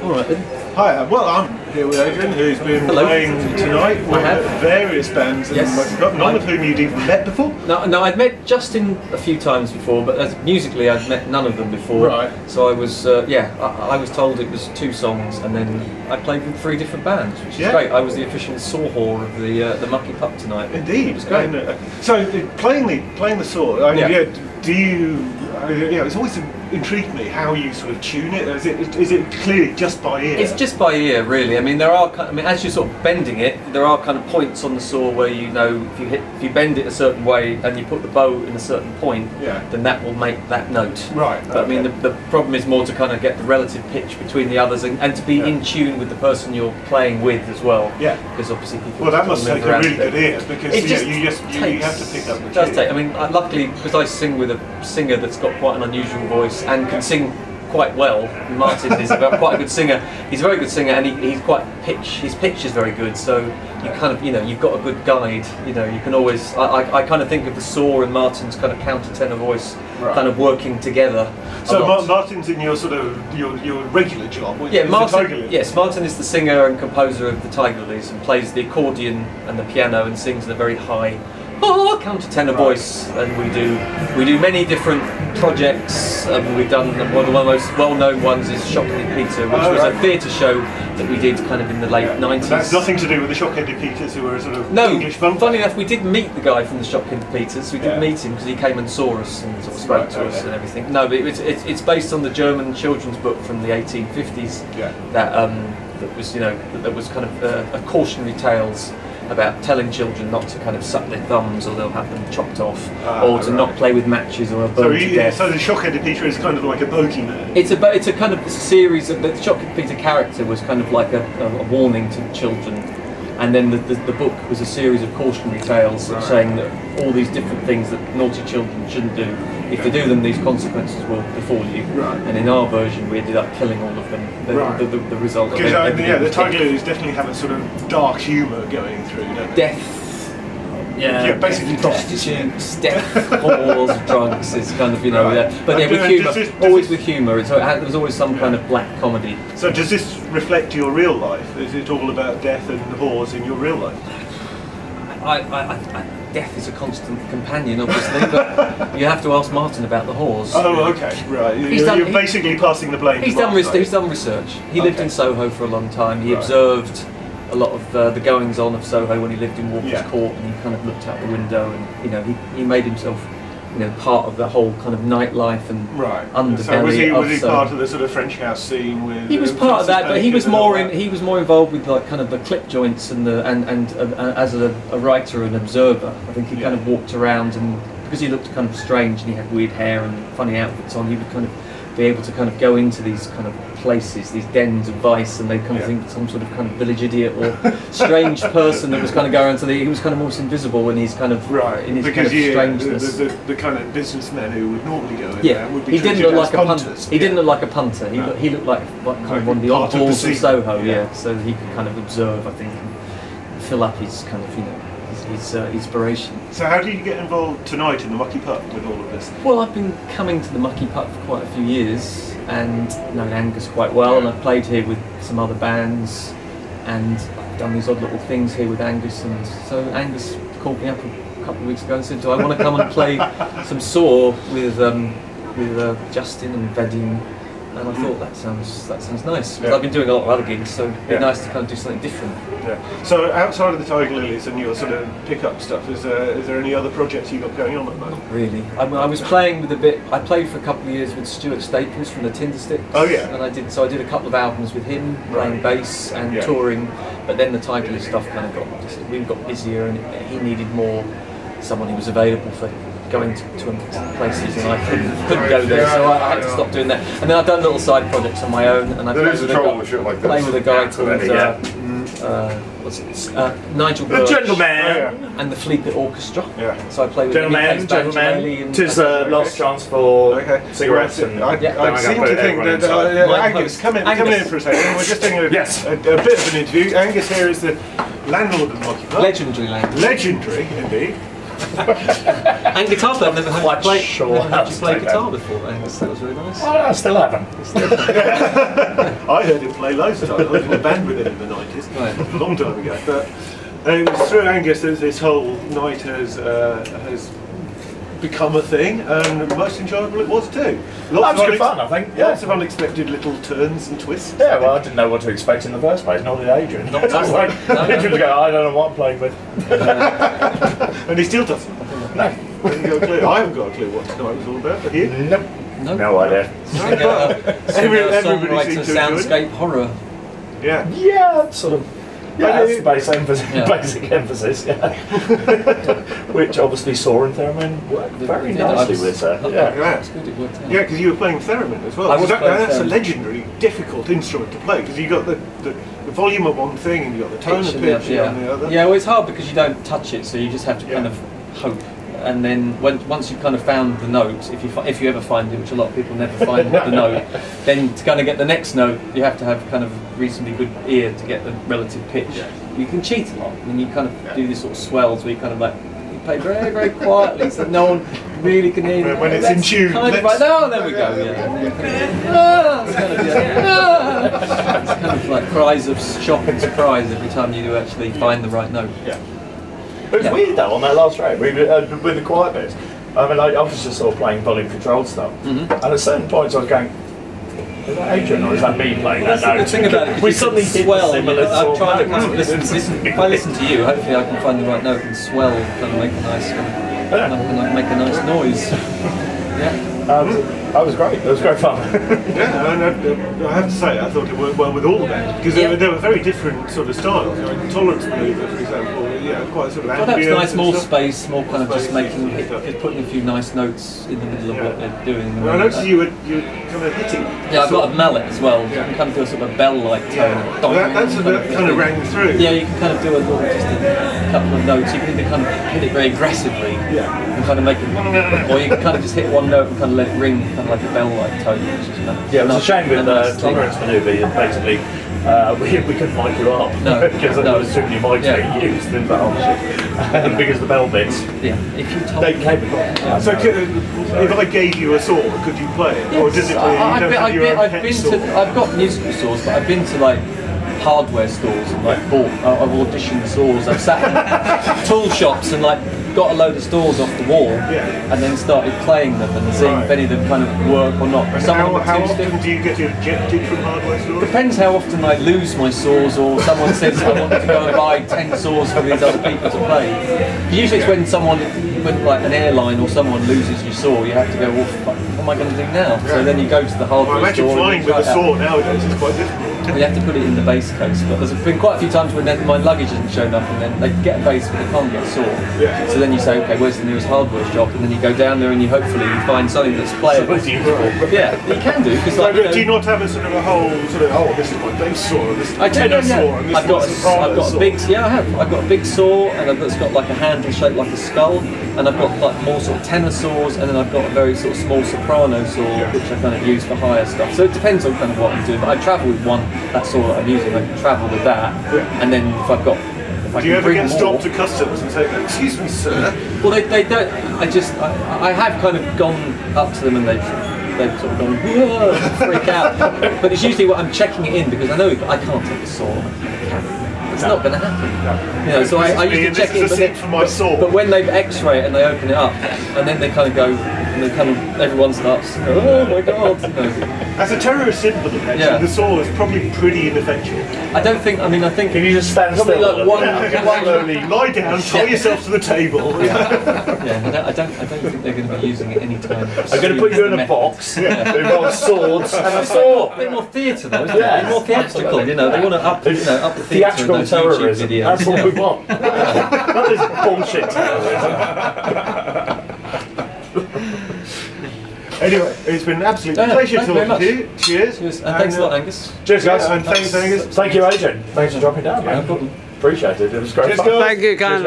All right then. Hi, well, I'm here with Adrian, who's been playing tonight with various bands, and none of whom you'd even met before? No, I'd met Justin a few times before, but musically I'd met none of them before. Right. So I was, I was told it was 2 songs, and then I played with 3 different bands, which is great. I was the official saw whore of the Mucky Pup tonight. Indeed. It was great. And, so, playing the saw, I mean, do you... it's always intrigued me how you sort of tune it. Is it clearly just by ear? It's just by ear, really. I mean, there are. I mean, as you're sort of bending it, there are kind of points on the saw where you know if you bend it a certain way and you put the bow in a certain point, then that will make that note. Right. But I mean, the problem is more to kind of get the relative pitch between the others and to be in tune with the person you're playing with as well. Yeah. Because obviously people. Well, that must take a really good ear because you have to pick up the. It does take. I mean, luckily because I sing with a singer that's got quite an unusual voice and can sing quite well. Martin is quite a good singer. He's a very good singer, and he's quite his pitch is very good. So you kind of, you've got a good guide. You can always. I kind of think of the saw and Martin's kind of countertenor voice kind of working together. So Martin's in your sort of your regular job. Yeah, Martin. Yes, Martin is the singer and composer of the Tiger Lilies and plays the accordion and the piano and sings in a very high countertenor voice, and we do many different projects. We've done one of the most well-known ones is Shock-Headed Peter, which was a theatre show that we did kind of in the late 90s. That's nothing to do with the Shock-Headed Peters, who were a sort of English funk. Funny enough, we did meet the guy from the Shock-Headed Peters. We did meet him because he came and saw us and sort of spoke to us and everything. No, but it's based on the German children's book from the 1850s. That was that was kind of a cautionary tales about telling children not to kind of suck their thumbs or they'll have them chopped off, or to not play with matches or burn to death. So the Shock-Headed Peter is kind of like a bogeyman. It's a kind of series of the Shock-Headed Peter character was kind of like a warning to children, and then the book was a series of cautionary tales saying that all these different things that naughty children shouldn't do. If they do them, these consequences will befall you. And in our version, we ended up killing all of them. The result. Because the Tiger Lilies definitely have a sort of dark humour going through, don't they? Death. Yeah, basically prostitutes, death, whores, drugs is kind of but with humour, always with humour. So there's always some kind of black comedy. So does this reflect your real life? Is it all about death and whores in your real life? Death is a constant companion, obviously, but you have to ask Martin about the whores. Oh, okay, right. You're basically passing the blame. He's done research. He lived in Soho for a long time. He observed a lot of the goings on of Soho when he lived in Walker's Court, and he kind of looked out the window, and he made himself part of the whole kind of nightlife and underbelly. So was he part of the sort of French house scene with? He was part of that, but he was more involved with like kind of the clip joints and as a writer and observer. I think he kind of walked around, and because he looked kind of strange and he had weird hair and funny outfits on, he would kind of be able to kind of go into these kind of places, these dens of vice, and they kind of think some sort of kind of village idiot or strange person that was kind of going to he was kind of almost invisible in his kind of in his kind of strangeness. The kind of businessmen who would normally go in there would be he didn't look like punters. He didn't look like a punter. He looked like kind of one of the oddballs of Soho. So he could kind of observe, I think, and fill up his kind of his inspiration. So how do you get involved tonight in the Mucky Pup with all of this? Well, I've been coming to the Mucky Pup for quite a few years and known Angus quite well, and I've played here with some other bands, and I've done these odd little things here with Angus, and so Angus called me up a couple of weeks ago and said, do I want to come and play some saw with Justin and Vadim? And I thought that sounds nice, because I've been doing a lot of other gigs, so it'd be nice to kind of do something different. So outside of the Tiger Lilies and your sort of pick-up stuff, is there any other projects you got going on at the moment? Not really. I was playing with I played for a couple of years with Stuart Staples from the Tindersticks. Oh yeah. And I did a couple of albums with him, playing bass and touring. But then the Tiger Lilies stuff kind of we got busier, and he needed someone who was available for going to places, and I couldn't go there, so I had to stop doing that. And then I've done little side projects on my own, and I played with a guy called Nigel Birch, and the Fleetwood Orchestra. So I play with Gentlemen, tis the last chance for cigarettes. And I seem to think that Angus, come in for a second. We're just doing a bit of an interview. Angus here is the landlord of the Mucky Pup. Legendary landlord. Legendary, indeed. And guitar player. I've never had to play, play guitar that. before. Angus, that was really nice. Oh, I still haven't. I heard him play loads of times. I was in a band with him in the 90s, a long time ago. But it was through Angus that this whole night has become a thing, and most enjoyable it was too. Lots of good fun, I think. Yeah. Lots of unexpected little turns and twists. Yeah, well, I didn't know what to expect in the first place, nor did Adrian. Not at all. Adrian was going, I don't know what I'm playing with. And he still doesn't. No. I haven't got a clue what tonight was all about, but you? Nope. No idea. Songwriter, soundscape horror. Yeah. Yeah, sort of. Yeah, that's the basic emphasis, yeah. Which obviously Saw and Theremin worked very nicely with her. Yeah, because you were playing theremin as well. That's a legendary, difficult instrument to play, because you got the volume of one thing and you got the tone and pitch on the other. Yeah, well, it's hard because you don't touch it, so you just have to kind of hope. And then once you've kind of found the note, if you ever find it, which a lot of people never find the note, then to kind of get the next note, you have to have kind of reasonably good ear to get the relative pitch. You can cheat a lot, and you kind of do these sort of swells where you kind of like you play very, very quietly, so no one really can hear you. When it's in tune. Kind of right, oh, there we go. It's kind of like cries of shock and surprise every time you do actually find the right note. It was weird though on that last track with the quiet bits. I mean, I was just sort of playing volume controlled stuff, and at certain points I was going, is that Adrian or is that me playing that note? The thing about it, we suddenly swell. I'm trying to kind of listen. If I listen to you, hopefully I can find the right note and swell, kind of make a nice, make a nice noise. That was great. It was great fun. Yeah, and I have to say, I thought it worked well with all the bands, because they were very different sort of styles. You know, Tolerance Maneuver, for example, quite sort of ambient. Well, that's nice, more space, more kind of just putting a few nice notes in the middle of what they're doing. Well, I noticed you were kind of hitting. Yeah, I've got a mallet as well. You can kind of do a sort of bell-like tone. That kind of rang through. Yeah, you can kind of do a couple of notes. You can either kind of hit it very aggressively and kind of make it, or you can kind of just hit one note and kind of let it ring, kind of like a bell-like tone. Which is, it was a shame with the Tolerance Maneuver, basically. We couldn't mic you up because there was too many mics being used in the whole shit. Because the bell bits. Yeah, if you told they capable. So if I gave you a saw, could you play it, or does it? I've got musical saws, but I've been to like hardware stores and like I've auditioned saws. I've sat in tool shops and like got a load of stores off the wall and then started playing them and seeing if any of them kind of work or not. How often do you get ejected from hardware stores? Depends how often I lose my saws or someone says I want to go and buy 10 saws for these other people to play. Usually it's when like an airline or someone loses your saw, you have to go, well, what am I going to do now? So then you go to the hardware store. Imagine flying with a saw nowadays is quite difficult. We have to put it in the bass case, but there's been quite a few times when my luggage hasn't shown up and then they get a bass but they can't get a saw. So then you say, okay, where's the nearest hardware shop? And then you go down there and you hopefully find something that's playable. Yeah, you can do. Cause like, do you not have a sort of a whole sort of, oh, this is my bass saw, this is my tenor saw, and this I've got a big, I've got a big saw and it's got like a handle shaped like a skull, and I've got like more sort of tenor saws, and then I've got a very sort of small soprano saw which I kind of use for higher stuff. So it depends on kind of what I'm doing. But I travel with that saw that I'm using. I can travel with that, and then if I've got. Do you ever get stopped at customs and say, excuse me, sir? Well, they don't. I have kind of gone up to them and they've sort of gone, whoa, freak out. But it's usually what I'm checking it in because I know I can't take a saw. It's not going to happen. You know, so I usually check it in. But when they X-ray it and they open it up, and then they kind of go, and they kind of everyone starts, oh my god. You know. As a terrorist symbol, the saw is probably pretty ineffectual. I don't think. I mean, I think. Can you just stand still? Like one slowly lie down, tie yourself to the table. I don't think they're going to be using it anytime. I'm going to put you in a box. With swords and a saw. A bit more theatre though, isn't it? A bit more theatrical. You know, they want to up the theatrical terrorism. Videos. That's what we want. That is bullshit terrorism. Anyway, it's been an absolute pleasure talking to you. Cheers. And thanks a lot, Angus. Cheers, guys. And thanks, Angus. Thank you, Adrian. Thanks for dropping down, man. No problem. Appreciate it. It was great fun. Thank you, guys.